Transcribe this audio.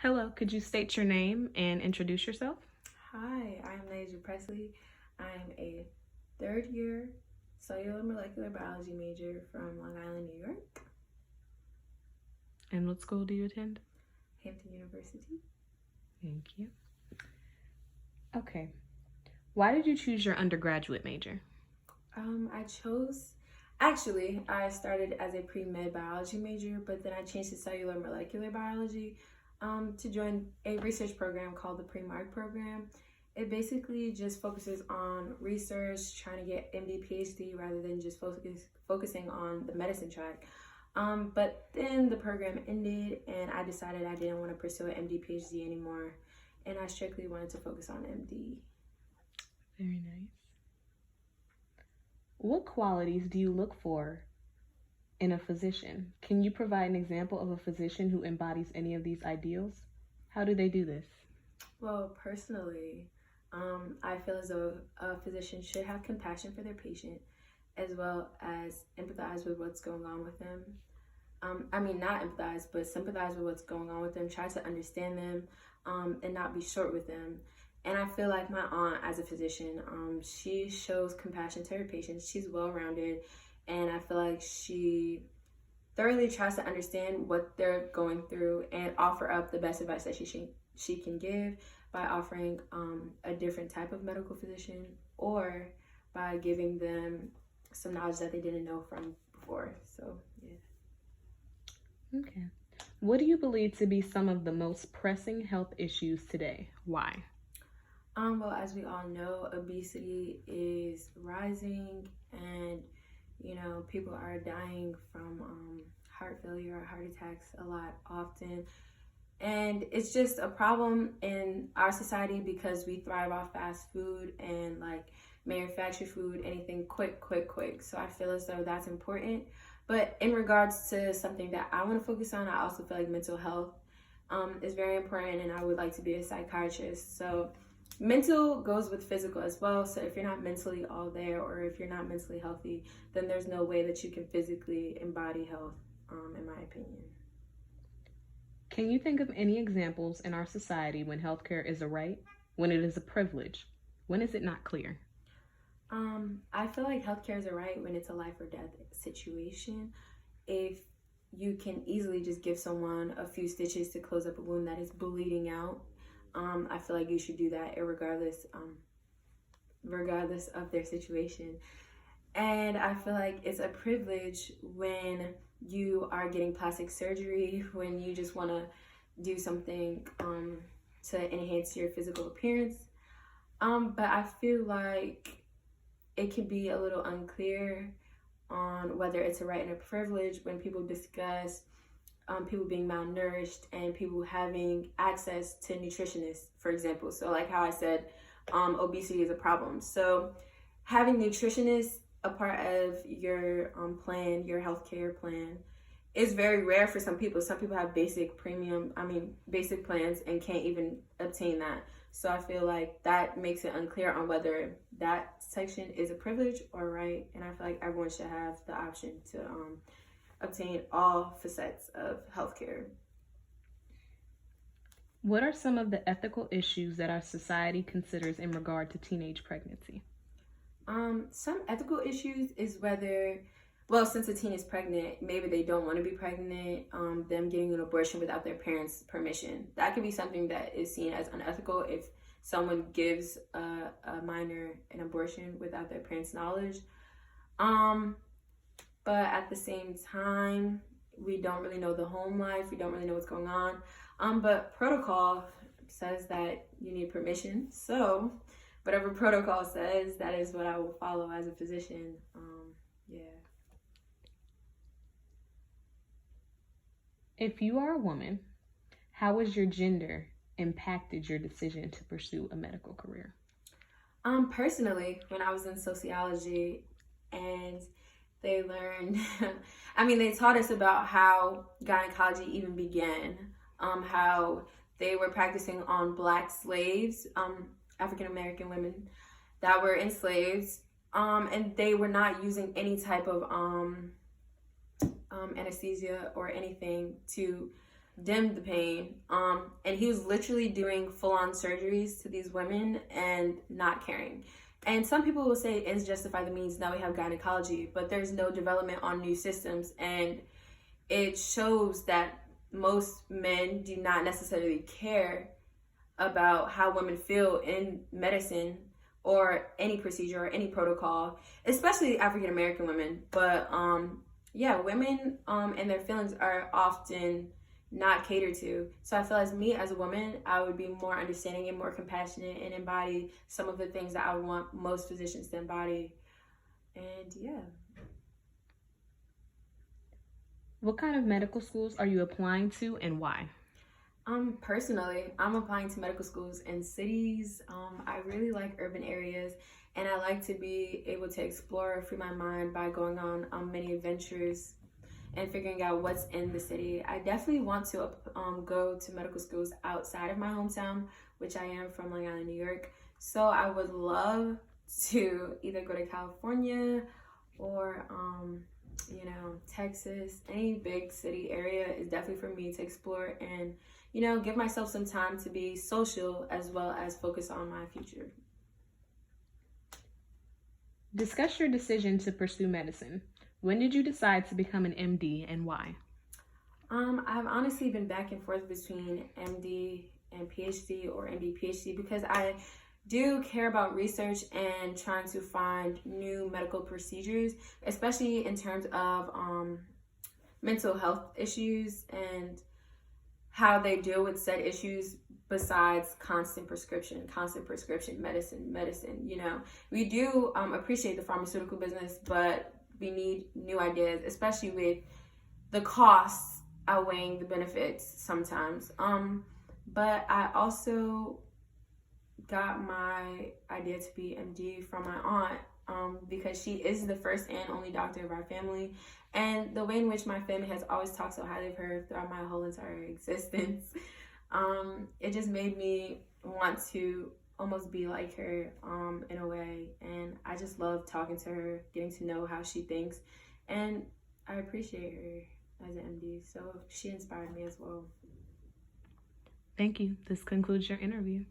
Hello, could you state your name and introduce yourself? Hi, I'm Nyasia Pressley. I'm a third year cellular molecular biology major from Long Island, New York, And what school do you attend? Hampton University. Thank you. Okay. Why did you choose your undergraduate major? I started as a pre-med biology major, but then I changed to cellular molecular biology to join a research program called the Pre-Mark program. It basically just focuses on research, trying to get MD, PhD, rather than just focusing on the medicine track. But then the program ended, and I decided I didn't want to pursue an MD, PhD anymore, and I strictly wanted to focus on MD. Very nice. What qualities do you look for in a physician? Can you provide an example of a physician who embodies any of these ideals? How do they do this? Well, personally, I feel as though a physician should have compassion for their patient as well as empathize with what's going on with them. Not empathize, but sympathize with what's going on with them, try to understand them, and not be short with them. And I feel like my aunt, as a physician, she shows compassion to her patients. She's well-rounded, and I feel like she thoroughly tries to understand what they're going through and offer up the best advice that she can give by offering a different type of medical physician or by giving them some knowledge that they didn't know from before. So, yeah. Okay. What do you believe to be some of the most pressing health issues today? Why? Well, as we all know, obesity is rising, and people are dying from heart failure or heart attacks a lot often. And it's just a problem in our society because we thrive off fast food and like manufactured food, anything quick. So I feel as though that's important. But in regards to something that I want to focus on, I also feel like mental health is very important, and I would like to be a psychiatrist. So mental goes with physical as well. So if you're not mentally all there, or if you're not mentally healthy, then there's no way that you can physically embody health, in my opinion. Can you think of any examples in our society when healthcare is a right, when it is a privilege? When is it not clear? I feel like healthcare is a right when it's a life or death situation. If you can easily just give someone a few stitches to close up a wound that is bleeding out, I feel like you should do that regardless of their situation. And I feel like it's a privilege when you are getting plastic surgery, when you just want to do something to enhance your physical appearance. But I feel like it can be a little unclear on whether it's a right and a privilege when people discuss people being malnourished and people having access to nutritionists, for example. So like how I said, obesity is a problem. So having nutritionists a part of your plan, your healthcare plan, is very rare for some people. Some people have basic plans and can't even obtain that. So I feel like that makes it unclear on whether that section is a privilege or right. And I feel like everyone should have the option to obtain all facets of healthcare. What are some of the ethical issues that our society considers in regard to teenage pregnancy? Some ethical issues is since a teen is pregnant, maybe they don't want to be pregnant, them getting an abortion without their parents' permission. That could be something that is seen as unethical if someone gives a minor an abortion without their parents' knowledge. But at the same time, we don't really know the home life. We don't really know what's going on. But protocol says that you need permission. So whatever protocol says, that is what I will follow as a physician. Yeah. If you are a woman, how has your gender impacted your decision to pursue a medical career? Personally, when I was in sociology and they learned, they taught us about how gynecology even began, how they were practicing on Black slaves, African American women that were enslaved, and they were not using any type of anesthesia or anything to dim the pain. And he was literally doing full-on surgeries to these women and not caring. And some people will say ends justify the means. Now we have gynecology, but there's no development on new systems. And it shows that most men do not necessarily care about how women feel in medicine or any procedure or any protocol, especially African American women. But yeah, women and their feelings are often not catered to. So I feel as me as a woman, I would be more understanding and more compassionate and embody some of the things that I would want most physicians to embody. And yeah. What kind of medical schools are you applying to and why? Personally, I'm applying to medical schools in cities. I really like urban areas, and I like to be able to explore, free my mind by going on many adventures and figuring out what's in the city. I definitely want to go to medical schools outside of my hometown, which I am from Long Island, New York. So I would love to either go to California or Texas. Any big city area is definitely for me to explore and give myself some time to be social as well as focus on my future. Discuss your decision to pursue medicine. When did you decide to become an MD and why? I've honestly been back and forth between MD and PhD or MD PhD because I do care about research and trying to find new medical procedures, especially in terms of mental health issues and how they deal with said issues besides constant prescription medicine. We do appreciate the pharmaceutical business, but we need new ideas, especially with the costs outweighing the benefits sometimes. But I also got my idea to be MD from my aunt because she is the first and only doctor of our family. And the way in which my family has always talked so highly of her throughout my whole entire existence, it just made me want to almost be like her in a way. And I just love talking to her, getting to know how she thinks. And I appreciate her as an MD. So she inspired me as well. Thank you. This concludes your interview.